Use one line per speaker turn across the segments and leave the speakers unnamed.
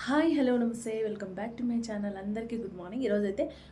Hi hello నమస్తే welcome back to my channel. అందరికీ good morning. ఈరోజైతే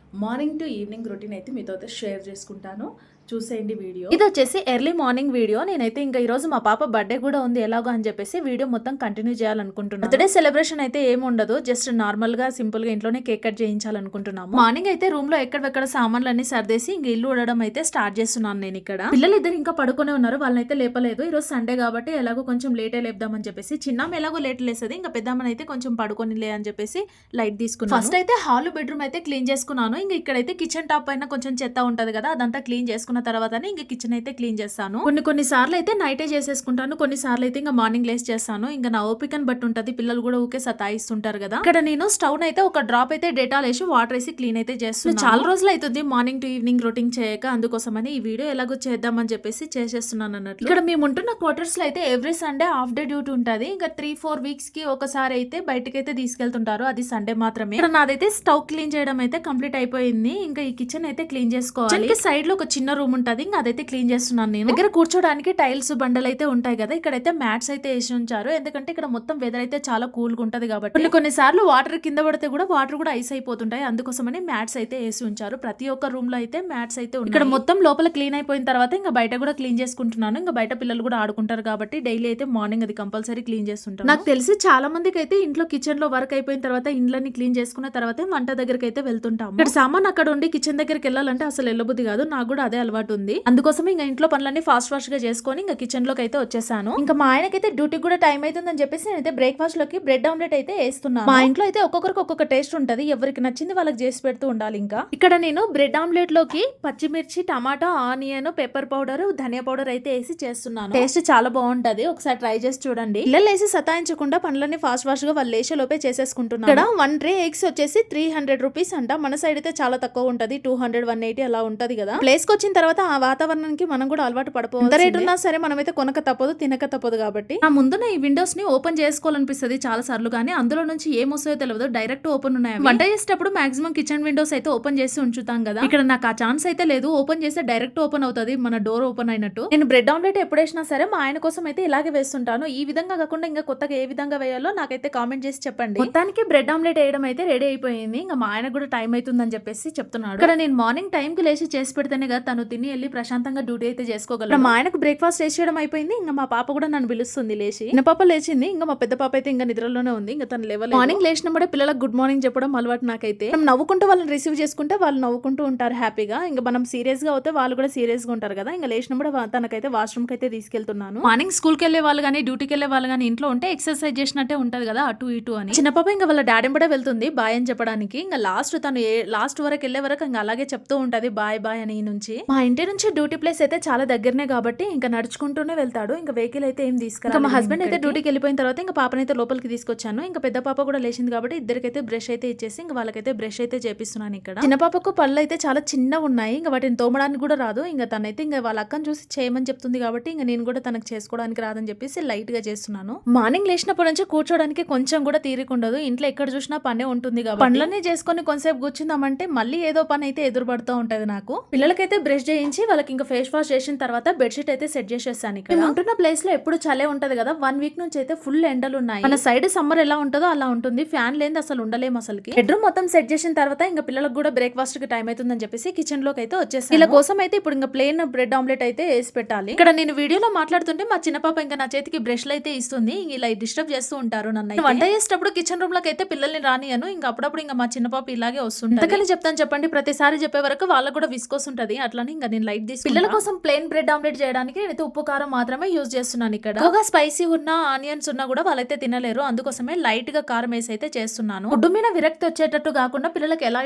మార్నింగ్ టు ఈవినింగ్ రొటీన్ అయితే మీతో అయితే షేర్ చేసుకుంటాను. చూసేయండి వీడియో. ఇది వచ్చేసి ఎర్లీ మార్నింగ్ వీడియో. నేనైతే ఇంకా ఈరోజు మా పాప బర్త్డే కూడా ఉంది ఎలాగో అని చెప్పేసి వీడియో మొత్తం కంటిన్యూ చేయాలనుకుంటున్నాను. బర్త్డే సెలబ్రేషన్ అయితే ఏమి ఉండదు, జస్ట్ నార్మల్ గా సింపుల్ గా ఇంట్లోనే కేక్ కట్ చేయించాలనుకుంటున్నాము. మార్నింగ్ అయితే రూమ్ లో ఎక్కడెక్కడ సామాన్లన్నీ సర్దేసి ఇంక ఇల్లు ఉడడం అయితే స్టార్ట్ చేస్తున్నాను నేను. ఇక్కడ పిల్లలు ఇద్దరు ఇంకా పడుకునే ఉన్నారు, వాళ్ళనైతే లేపలేదు. ఈరోజు సండే కాబట్టి ఎలాగో కొంచెం లేటే లేపుదామని చెప్పేసి చిన్నమ్మ ఎలాగో లేట్ లేస్తుంది, ఇంకా పెద్దమ్మని అయితే కొంచెం పడుకోనిలే అని చెప్పేసి లైట్ తీసుకున్నాను. ఫస్ట్ అయితే హాల్ బెడ్రూమ్ అయితే క్లీన్ చేసుకున్నాను. ఇంకా ఇక్కడైతే కిచెన్ టాప్ పైన కొంచెం చెత్త ఉంటది కదా, అదంతా క్లీన్ చేసుకున్న తర్వాతనే ఇంకా కిచెన్ అయితే క్లీన్ చేస్తాను. కొన్ని సార్లు అయితే నైటే చేసేసుకుంటాను, కొన్ని సార్లు అయితే ఇంకా మార్నింగ్ లేస్ చేస్తాను. ఇంకా నా ఓపికను బట్టి ఉంటది, పిల్లలు కూడా ఊకే సతాయిస్తుంటారు కదా. ఇక్కడ నేను స్టవ్ అయితే ఒక డ్రాప్ అయితే డెటాల్ వేసి వాటర్ వేసి క్లీన్ అయితే చేస్తున్నాను. చాలా రోజులు అవుతుంది మార్నింగ్ టు ఈవినింగ్ రొటీన్ చేయక, అందుకోసమని ఈ వీడియో ఎలాగో చేద్దామని చెప్పేసి చేసేస్తున్నాను అన్నట్లు. ఇక్కడ మేము ఉంటున్న క్వార్టర్స్ లో అయితే every Sunday half day duty ఉంటది. ఇంకా 3-4 వీక్స్ కి ఒకసారి అయితే బయటకి అయితే తీసుకెళ్తుంటారు, అది సండే మాత్రమే. ఇక్కడ నాదైతే స్టవ్ క్లీన్ చేయడం అయితే కంప్లీట్ అయిపోయింది. ఇంకా ఈ కిచెన్ అయితే క్లీన్ చేసుకోవాలి. సైడ్ లో ఒక చిన్న రూమ్ ఉంటది, ఇంకా అదైతే క్లీన్ చేస్తున్నాను నేను. దగ్గర కూర్చోడానికి టైల్స్ బండలు అయితే ఉంటాయి కదా, ఇక్కడైతే మ్యాట్స్ అయితే వేసి ఉంచారు. ఎందుకంటే ఇక్కడ మొత్తం వెదర్ అయితే చాలా కూల్ గా ఉంటది కాబట్టి కొన్నిసార్లు వాటర్ కింద పడితే కూడా వాటర్ కూడా ఐస్ అయిపోతుంటాయి, అందుకోసమని మ్యాట్స్ అయితే వేసి ఉంచారు. ప్రతి ఒక్క రూమ్ లో అయితే మ్యాట్స్ అయితే ఉన్నాయి. ఇక్కడ మొత్తం లోపల క్లీన్ అయిపోయిన తర్వాత ఇంకా బయట కూడా క్లీన్ చేసుకుంటున్నాను. ఇంకా బయట పిల్లలు కూడా ఆడుకుంటారు కాబట్టి డైలీ అయితే మార్నింగ్ అది కంపల్సరీ క్లీన్ చేస్తుంటాను. నాకు తెలిసి చాలా మందికి అయితే ఇంట్లో కిచెన్ లో వర్క్ అయిపోయిన తర్వాత ఇండ్లని క్లీన్ చేసుకున్న తర్వాత వంట దగ్గరికి అయితే వెళ్తుంటాము. ఇక్కడ సామాన్ అక్కడ ఉండి కిచెన్ దగ్గరికి వెళ్ళాలంటే అసలు వెళ్ళబుద్ధి కాదు, నాకు కూడా అదే అలవాటు ఉంది. అందుకోసం ఇంకా ఇంట్లో పనులన్నీ ఫాస్ట్ గా చేసుకొని ఇంకా కిచెన్ లోకి అయితే వచ్చేసాను. ఇంకా మా ఆయనకైతే డ్యూటీకి కూడా టైం అవుతుందని చెప్పేసి నేనైతే బ్రేక్ఫాస్ట్ లోకి బ్రెడ్ ఆమ్లెట్ అయితే వేస్తున్నాను. మా ఇంట్లో అయితే ఒక్కొక్కరికి ఒక్కొక్క టేస్ట్ ఉంటది, ఎవరికి నచ్చింది వాళ్ళకి చేసి పెడుతూ ఉండాలి. ఇంకా ఇక్కడ నేను బ్రెడ్ ఆమ్లెట్ లోకి పచ్చిమిర్చి, టమాటా, ఆనియన్, పెప్పర్ పౌడర్, ధనియా పౌడర్ అయితే వేసి చేస్తున్నాను. టేస్ట్ చాలా బాగుంటది, ఒకసారి ట్రై చేసి చూడండి. పిల్లలు వేసి సతాయించకుండా పనులన్నీ ఫాస్ట్ గా వాళ్ళు లేచే లోపే చేసేసుకుంటున్నారు. ఇక్కడ 1 ట్రే ఎగ్స్ వచ్చేసి 300 రూపీస్ అంట. మన సైడ్ అయితే చాలా తక్కువ ఉంటది, 200-180 అలా ఉంటది కదా. ప్లేస్ కి వచ్చిన తర్వాత ఆ వాతావరణానికి మనం కూడా అలవాటు పడిపోవాలి. ఎంత రేట్ ఉన్నా సరే మనమైతే కొనక తప్పదు, తినక తప్పదు కాబట్టి. నా ముందున ఈ విండోస్ ని ఓపెన్ చేసుకోవాలనిపిస్తుంది చాలా సార్లు, కానీ అందులో నుంచి ఏం వస్తాయో తెలియదు, డైరెక్ట్ ఓపెన్ ఉన్నాయి. వంట చేసేటప్పుడు మాక్సిమం కిచెన్ విండోస్ అయితే ఓపెన్ చేసి ఉంచుతాం కదా, ఇక్కడ నాకు ఆ ఛాన్స్ అయితే లేదు. ఓపెన్ చేస్తే డైరెక్ట్ ఓపెన్ అవుతుంది, మన డోర్ ఓపెన్ అయినట్టు. నేను బ్రెడ్ ఆమ్లెట్ ఎప్పుడు వేసినా సరే మా ఆయన కోసం అయితే ఇలాగే వేస్తుంటాను. ఈ విధంగా కాకుండా ఇంకా కొత్తగా ఏ విధంగా వేయాలో నాకైతే కామెంట్ చేసి చెప్పండి. మొత్తానికి బ్రెడ్ ఆమ్లెట్ వేయడం అయితే రెడీ అయిపోయింది. ఇంకా మా ఆయన కూడా టైం అవుతుందని చెప్పేసి చెప్తున్నాడు. ఇక్కడ నేను మార్నింగ్ టైం కి లేచి చేసి పెడితేనే కదా తను తిని వెళ్ళి ప్రశాంతంగా డ్యూటీ అయితే చేసుకోగలరు. మా ఆయనకు బ్రేక్ఫాస్ట్ చేసేయడం అయిపోయింది. ఇంకా మా పాప కూడా నన్ను పిలుస్తుంది లేచి. చిన్న పాప లేచింది, ఇంకా మా పెద్ద పాప అయితే ఇంకా నిద్రలోనే ఉంది. ఇంకా తను లేవలేదు. మార్నింగ్ లేచినప్పుడే పిల్లలకు గుడ్ మార్నింగ్ చెప్పడం అలవాటు నాకైతే. మనం నవ్వుకుంటూ వాళ్ళని రిసీవ్ చేసుకుంటే వాళ్ళు నవ్వుకుంటూ ఉంటారు హ్యాపీగా. ఇంకా మనం సీరియస్ గా అవుతే వాళ్ళు కూడా సీరియస్ గా ఉంటారు కదా. ఇంకా లేచినప్పుడు తనకైతే వాష్రూమ్ కి అయితే తీసుకెళ్తున్నాను. మార్నింగ్ స్కూల్ కి వెళ్లే వాళ్ళు కానీ డ్యూటీకి వెళ్లే వాళ్ళు కానీ ఇంట్లో ఉంటే ఎక్సర్సైజ్ చేసినట్టే ఉంటది కదా, అటు ఇటు అని. చిన్న పాప ఇంకా వాళ్ళ డాడీ కూడా వెళ్తుంది బాయ్ అని చెప్పడానికి. ఇంకా తను లాస్ట్ వరకు వెళ్లే వరకు ఇంకా అలాగే చెప్తూ ఉంటది బాయ్ బాయ్ అని. నుంచి మా ఇంటి నుంచి డ్యూటీ ప్లేస్ అయితే చాలా దగ్గరనే కాబట్టి ఇంకా నడుచుకుంటూనే వెళ్తాడు. ఇంకా వెహికల్ అయితే ఏం తీసుకురా. మా హస్బెండ్ అయితే డ్యూటీకి వెళ్ళిపోయిన తర్వాత ఇంకా పాపనైతే లోపలికి తీసుకొచ్చాను. ఇంకా పెద్ద పాప కూడా లేచింది కాబట్టి ఇద్దరికైతే బ్రష్ అయితే ఇచ్చేసి ఇంకా వాళ్ళకైతే బ్రష్ అయితే చేపిస్తున్నాను. ఇక్కడ చిన్న పాపకు పళ్ళు అయితే చాలా చిన్నగా ఉన్నాయి, ఇంకా వాటిని తోమడానికి కూడా రాదు. ఇంకా తనైతే ఇంకా వాళ్ళ అక్కని చూసి చేయమని చెప్తుంది కాబట్టి ఇంకా నేను కూడా తనకు చేసుకోవడానికి రాదని చెప్పేసి లైట్ గా చేస్తున్నాను. మార్నింగ్ లేచినప్పటి నుంచి కూర్చోడానికి కొంచెం కూడా తీరికుండదు, ఇంట్లో ఎక్కడ చూసినా పనే ఉంటుంది కాబట్టి పనులన్నీ చేసుకొని కొంతసేపు కూర్చుందామంటే మళ్ళీ ఏదో పని అయితే ఎదురుపడుతూ ఉంటది నాకు. పిల్లలకైతే బ్రష్ చేయించి వాళ్ళకి ఇంకా ఫేస్ వాష్ చేసిన తర్వాత బెడ్షీట్ అయితే సెట్ చేసేసాను. ఇక్కడ ఉంటున్న ప్లేస్ లో ఎప్పుడు చలే ఉంటది కదా, 1 వీక్ నుంచి అయితే ఫుల్ ఎండలు ఉన్నాయి. మన సైడ్ సమ్మర్ ఎలా ఉంటుందో అలా ఉంటుంది, ఫ్యాన్ లేని అసలు ఉండలేము అసలుకి. బెడ్రూమ్ మొత్తం సెట్ చేసిన తర్వాత ఇంకా పిల్లలకు కూడా బ్రేక్ఫాస్ట్ కి టైం అవుతుందని చెప్పేసి కిచెన్ లోకి అయితే వచ్చేసాను. వీళ్ళ కోసం అయితే ఇప్పుడు ఇంకా ప్లేన్ బ్రెడ్ ఆమ్లెట్ అయితే వేసి పెట్టాలి. ఇక్కడ నేను వీడియోలో మాట్లాడుతుంటే మా చిన్న పాప ఇంకా నా చేతికి బ్రష్లు అయితే ఇస్తుంది, ఇలా డిస్టర్బ్ చేస్తూ ఉంటారు నన్ను. వంట చేసేటప్పుడు కిచెన్ రూమ్ లోకి అయితే పిల్లల్ని రానియను, ఇంకా అప్పుడప్పుడు ఇంకా మా చిన్న పాప ఇలాగే వస్తుంది. ఎంతకని చెప్తాను చెప్పండి, ప్రతిసారి చెప్పే వరకు వాళ్ళకు కూడా విసుకోస్ ఉంటది, అట్లానే ఇంకా నేను లైట్ తీసుకు పిల్లల కోసం ప్లేన్ బ్రెడ్ ఆమ్లెట్ చేయడానికి నేనైతే ఉప్పు కారం మాత్రమే యూజ్ చేస్తున్నాను. ఇక్కడ ఎక్కువగా స్పైసీ ఉన్న ఆనియన్స్ ఉన్నా కూడా వాళ్ళైతే తినలేరు, అందుకోసమే లైట్ గా కారం వేసి అయితే చేస్తున్నాను. ఫుడ్ మీద విరక్తి వచ్చేటట్టు కాకుండా పిల్లలకి ఎలా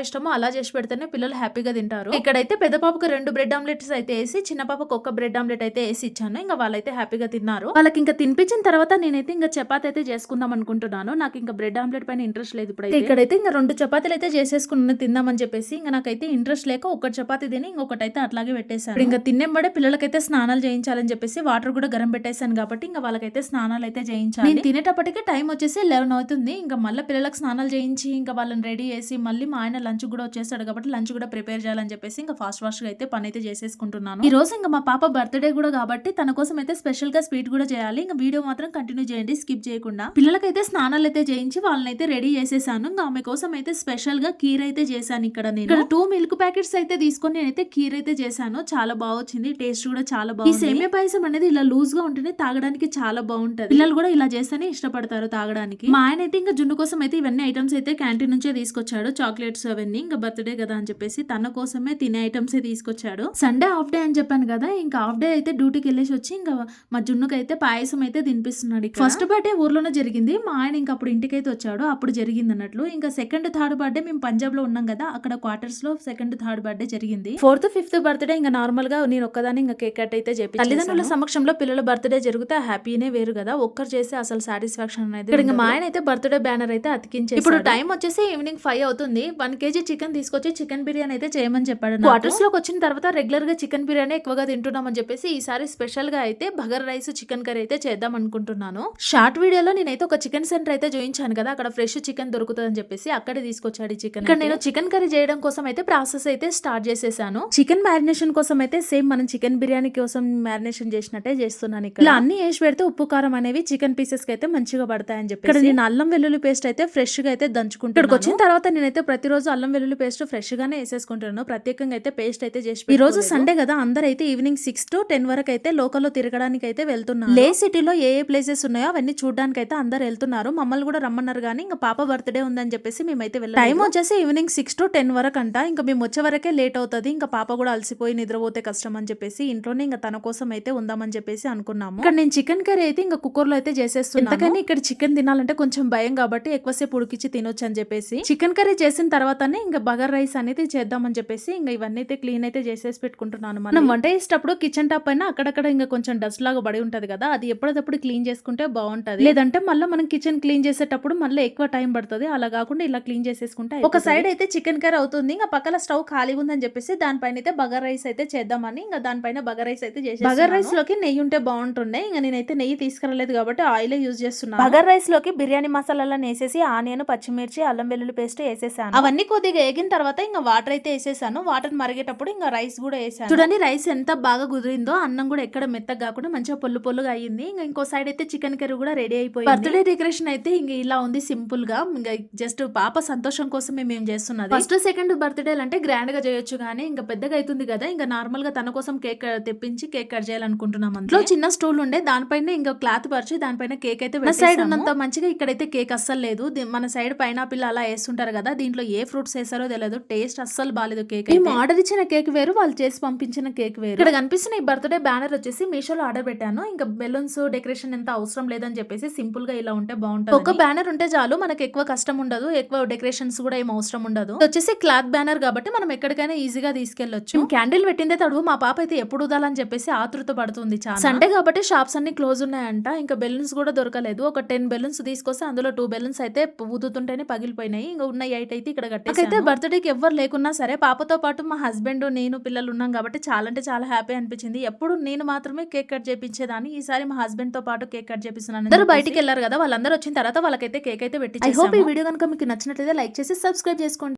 ఇష్టమో అలా చేసి పెడితేనే పిల్లలు హ్యాపీగా తింటారు. ఇక్కడైతే పెద్ద పాపకు 2 బ్రెడ్ ఆమ్లెట్స్ అయితే వేసి చిన్న పాపకు 1 బ్రెడ్ ఆమ్లెట్ అయితే వేసి ఇచ్చాను. ఇంకా వాళ్ళైతే హ్యాపీగా తిన్నారు. వాళ్ళకి ఇంకా తినిపించిన తర్వాత నేనైతే ఇంకా చపాతి అయితే చేసుకుందాం అనుకుంటున్నాను. నాకు ఇంకా బ్రెడ్ ఆమ్లెట్ పైన ఇంట్రెస్ట్ లేదు. ఇక్కడైతే ఇంకా 2 చపాతీలు అయితే చేసేసుకుని తిందామని చెప్పేసి ఇంకా నాకైతే ఇంట్రెస్ట్ లేక 1 చపాతీ తిని ఇంకొకటి అయితే అట్లాగే అలాగే పెట్టేశాను. ఇంకా తిన్నెంబడే పిల్లలకైతే స్నానాలు చేయించాలని చెప్పేసి వాటర్ కూడా గరం పెట్టేశాను కాబట్టి ఇంకా వాళ్ళకైతే స్నానాలు అయితే చేయించాలి. నేను తినేటప్పటికి టైం వచ్చేసి 11 అవుతుంది. ఇంకా మళ్ళీ పిల్లలకు స్నానాలు చేయించి ఇంకా వాళ్ళని రెడీ చేసి మళ్ళీ మా ఆయన లంచ్ కూడా వచ్చేస్తాడు కాబట్టి లంచ్ కూడా ప్రిపేర్ చేయాలని చెప్పేసి ఇంకా ఫాస్ట్ గా అయితే పని అయితే చేసేసుకుంటున్నాను. ఈ రోజు ఇంకా మా పాప బర్త్డే కూడా కాబట్టి తన కోసం అయితే స్పెషల్ గా స్వీట్ కూడా చేయాలి. ఇంకా వీడియో మాత్రం కంటిన్యూ చేయండి స్కిప్ చేయకుండా. పిల్లలకైతే స్నానాలు అయితే చేయించి వాళ్ళని అయితే రెడీ చేసేసాను. ఇంకా ఆమె కోసం అయితే స్పెషల్ గా కీర్ అయితే చేశాను. ఇక్కడ నేను 2 మిల్క్ ప్యాకెట్స్ అయితే తీసుకొని నేనైతే కీర్ అయితే చేశాను. చాలా బాగా వచ్చింది, టేస్ట్ కూడా చాలా బాగుంది. ఈ సేమియా పాయసం అనేది ఇలా లూజ్ గా ఉంటేనే తాగడానికి చాలా బాగుంటది. పిల్లలు కూడా ఇలా చేస్తేనే ఇష్టపడతారు తాగడానికి. మా ఆయన అయితే ఇంకా జున్ను కోసం అయితే ఇవన్నీ ఐటమ్స్ అయితే క్యాంటీన్ నుంచే తీసుకొచ్చాడు. చాక్లెట్స్ అవన్నీ ఇంకా బర్త్డే కదా అని చెప్పేసి తన కోసమే తినే ఐటమ్స్ తీసుకొచ్చాడు. సండే హాఫ్ డే అని చెప్పాను కదా, ఇంకా హాఫ్ డే అయితే డ్యూటీకి వెళ్ళేసి వచ్చి ఇంకా మా జున్నుకి అయితే పాయసం అయితే తినిపిస్తున్నాడు. ఫస్ట్ బర్త్డే ఊర్లోనే జరిగింది. మా ఆయన ఇంకా అప్పుడు ఇంటికైతే వచ్చాడు, అప్పుడు జరిగింది అన్నట్లు. ఇంకా సెకండ్ థర్డ్ బర్త్డే మేము పంజాబ్ లో ఉన్నాం కదా, అక్కడ క్వార్టర్స్ లో సెకండ్ థర్డ్ బర్త్డే జరిగింది. ఫోర్త్ ఫిఫ్త్ బర్త్డే ఇంకా నార్మల్ గా నేను ఒక్కదాన్ని ఇంకా కేక్ కట్ అయితే చేపించాను. తల్లిదండ్రుల సమక్షంలో పిల్లల బర్త్డే జరిగితే హ్యాపీనే వేరు కదా, ఒక్కరు చేస్తే అసలు సాటిస్ఫాక్షన్ అనేది. ఇక్కడ ఇంకా మా ఆయన అయితే బర్త్డే బ్యానర్ అయితే అతికించేసి ఇప్పుడు టైం వచ్చేసి ఈవినింగ్ 5 అవుతుంది. 1 kg చికెన్ తీసుకొచ్చి చికెన్ బిర్యానీ అయితే చేయమని చెప్పాడు. క్వార్టర్స్ లోకి వచ్చిన తర్వాత రెగ్యులర్ గా చికెన్ బిర్యానీ ఎక్కువగా తింటున్నామని చెప్పేసి ఈసారి స్పెషల్ గా అయితే బగర్ రైస్ చికెన్ కర్రీ అయితే చేద్దాం అనుకుంటున్నాను. షార్ట్ వీడియోలో నేనైతే ఒక చికెన్ సెంటర్ అయితే చూపించాను కదా, అక్కడ ఫ్రెష్ చికెన్ దొరుకుతుందని చెప్పేసి అక్కడే తీసుకొచ్చాడు ఈ చికెన్. ఇక్కడ నేను చికెన్ కర్రీ చేయడం కోసం అయితే ప్రాసెస్ అయితే స్టార్ట్ చేసేసాను. చికెన్ మ్యారినేషన్ కోసం అయితే సేమ్ మనం చికెన్ బిర్యానీ కోసం మ్యారినేషన్ చేసినట్టే చేస్తున్నాను. ఇక్కడ అన్ని వేసి పెడితే ఉప్పు కారం అనేవి చికెన్ పీసెస్ కి అయితే మంచిగా పడతాయని చెప్పి ఇక్కడ నేను అల్లం వెల్లుల్లి పేస్ట్ అయితే ఫ్రెష్ గా అయితే దంచుకుంటాను. ఇక్కడికి వచ్చిన తర్వాత నేనైతే ప్రతిరోజు అల్లం వెల్లుల్లి పేస్ట్ ఫ్రెష్ గానే వేసేసుకుంటాను. ప్రత్యేకంగా అయితే పేస్ట్ అయితే చేసి ఈ రోజు సండే కదా, అందరూ అయితే ఈవినింగ్ 6 to 10 వరకు అయితే లోకల్లో తిరగడానికి అయితే వెళ్తున్నారు. లే సిటీలో ఏ ప్లేసెస్ ఉన్నాయో అవన్నీ చూడడానికి అయితే అందరు వెళ్తున్నారు. మమ్మల్ని కూడా రమ్మన్నారు కానీ ఇంకా పాప బర్త్డే ఉందని చెప్పేసి మేమైతే వెళ్ళాం. టైం వచ్చేసి ఈవినింగ్ 6 to 10 వరకు అంట. ఇంకా మేము వచ్చే వరకే లేట్ అవుతుంది. ఇంకా పాప కూడా అలసిపోయి నిద్రపోతే కష్టం అని చెప్పేసి ఇంట్లోనే ఇంకా తన కోసం అయితే ఉందామని చెప్పేసి అనుకున్నాము. ఇక్కడ నేను చికెన్ కర్రీ అయితే ఇంకా కుక్కర్ లో అయితే చేసేస్తున్నాను. కానీ ఇక్కడ చికెన్ తినాలంటే కొంచెం భయం కాబట్టి ఎక్కువసేపు ఉడికిచ్చి తినొచ్చు అని చెప్పేసి చికెన్ కర్రీ చేసిన తర్వాతనే ఇంకా బగర్ రైస్ అనేది చేద్దామని చెప్పేసి ఇంకా ఇవన్నీ అయితే క్లీన్ అయితే చేసేసి పెట్టుకుంటున్నాను. మనం వంట చేసేటప్పుడు కిచెన్ టాప్ పైన అక్కడక్కడ ఇంకా కొంచెం డస్ట్ లాగా పడి ఉంటది కదా, అది ఎప్పటికప్పుడు క్లీన్ చేసుకుంటే బాగుంటది. లేదంటే మళ్ళీ మనం కిచెన్ క్లీన్ చేసేటప్పుడు మళ్ళీ ఎక్కువ టైం పడుతుంది. అలా కాకుండా ఇలా క్లీన్ చేసేసుకుంటే ఒక సైడ్ అయితే చికెన్ కర్రీ అవుతుంది. ఇంకా పక్కన స్టవ్ ఖాళీగా ఉందని చెప్పేసి దానిపైన అయితే బగర్ రైస్ అయితే చేద్దామని ఇంకా దానిపైన బగర్ రైస్ అయితే చేసి బగర్ రైస్ లోకి నెయ్యి ఉంటే బాగుంటుండే. ఇంకా నేనైతే నెయ్యి తీసుకురాలేదు కాబట్టి ఆయిల్ యూజ్ చేస్తున్నాను. బగర్ రైస్ లోకి బిర్యానీ మసాలాలను వేసేసి ఆనియన్, పచ్చిమిర్చి, అల్లం వెల్లుల్లి పేస్ట్ వేసేసాను. అవన్నీ కొద్దిగా వేగిన తర్వాత ఇంకా వాటర్ అయితే వేసేసాను. వాటర్ మరిగేటప్పుడు ఇంకా రైస్ కూడా వేసాను. చూడండి రైస్ ఎంత బాగా కుదిరిందో, అన్నం కూడా ఎక్కడ మెత్తగా కాకుండా మంచిగా పొల్లు పొల్లుగా అయ్యింది. ఇంకా ఇంకో సైడ్ అయితే చికెన్ కర్రీ కూడా రెడీ అయిపోయింది. బర్త్డే డెకరేషన్ అయితే ఇంకా ఇలా ఉంది సింపుల్ గా. ఇంకా జస్ట్ పాప సంతోషం కోసమే మేము చేస్తున్నది. ఫస్ట్ సెకండ్ బర్త్డే అంటే గ్రాండ్ గా చేయొచ్చు కానీ ఇంకా పెద్దగా అవుతుంది కదా, ఇంకా నార్మల్ గా తన కోసం కేక్ తెప్పించి కేక్ కట్ చేయాలనుకుంటున్నాం. అందులో చిన్న స్టూల్ ఉండే దానిపైన ఇంకా క్లాత్ పరిచి దానిపైన కేక్ అయితే సైడ్ ఉన్నంత మంచిగా ఇక్కడైతే కేక్ అస్సలు లేదు. మన సైడ్ పైనాపిల్ అలా వేస్తుంటారు కదా, దీంట్లో ఏ ఫ్రూట్స్ వేసారో తెలియదు. టేస్ట్ అస్సలు బాలేదు. కేక్ మేము ఆర్డర్ ఇచ్చిన కేక్ వేరు, వాళ్ళు చేసి పంపించిన కేక్ వేరు. ఇక్కడ కనిపిస్తున్న ఈ బర్త్డే బ్యానర్ వచ్చేసి మీషోలో ఆర్డర్ పెట్టాను. ఇంకా బెలూన్స్ డెకరేషన్ ఎంత అవసరం లేదని చెప్పేసి సింపుల్ గా ఇలా ఉంటే బాగుంటుంది. ఒక బ్యానర్ ఉంటే చాలు, మనకి ఎక్కువ కష్టం ఉండదు, ఎక్కువ డెకరేషన్స్ కూడా ఏం అవసరం ఉండదు. వచ్చేసి క్లాత్ బ్యానర్ కాబట్టి మనం ఎక్కడికైనా ఈజీగా తీసుకెళ్లొచ్చు. క్యాండిల్ పెట్టిందే తడువు మా పాప అయితే ఎప్పుడు ఉదాలని చెప్పేసి ఆతృత పడుతుంది. చాలా సండే కాబట్టి షాప్స్ అన్ని క్లోజ్ ఉన్నాయంట. ఇంకా బెలూన్స్ కూడా దొరకలేదు. ఒక 10 బెలూన్స్ తీసుకొస్తే అందులో 2 బెలూన్స్ అయితే ఊదుతుంటేనే పగిలిపోయినాయి. ఇంకా ఉన్న 8 అయితే ఇక్కడ కట్టేసాను. బర్త్డేకి ఎవరు లేకున్నా సరే పాపతో పాటు మా హస్బెండ్, నేను, పిల్లలు ఉన్నాం కాబట్టి చాలా అంటే చాలా హ్యాపీ అనిపించింది. ఎప్పుడు నేను మాత్రమే కేక్ కట్ చేపించేదాన్ని, ఈసారి మా హస్బెండ్ తో పాటు కేక్ కట్ చేపిస్తున్నాను. అందరూ బయటికి వెళ్ళారు కదా, వాళ్ళందరూ వచ్చిన తర్వాత వాళ్ళకైతే కేక్ అయితే పెట్టి. ఐ హోప్ ఈ వీడియో కనుక మీకు నచ్చినట్లయితే లైక్ చేసి సబ్స్క్రైబ్ చేసుకోండి.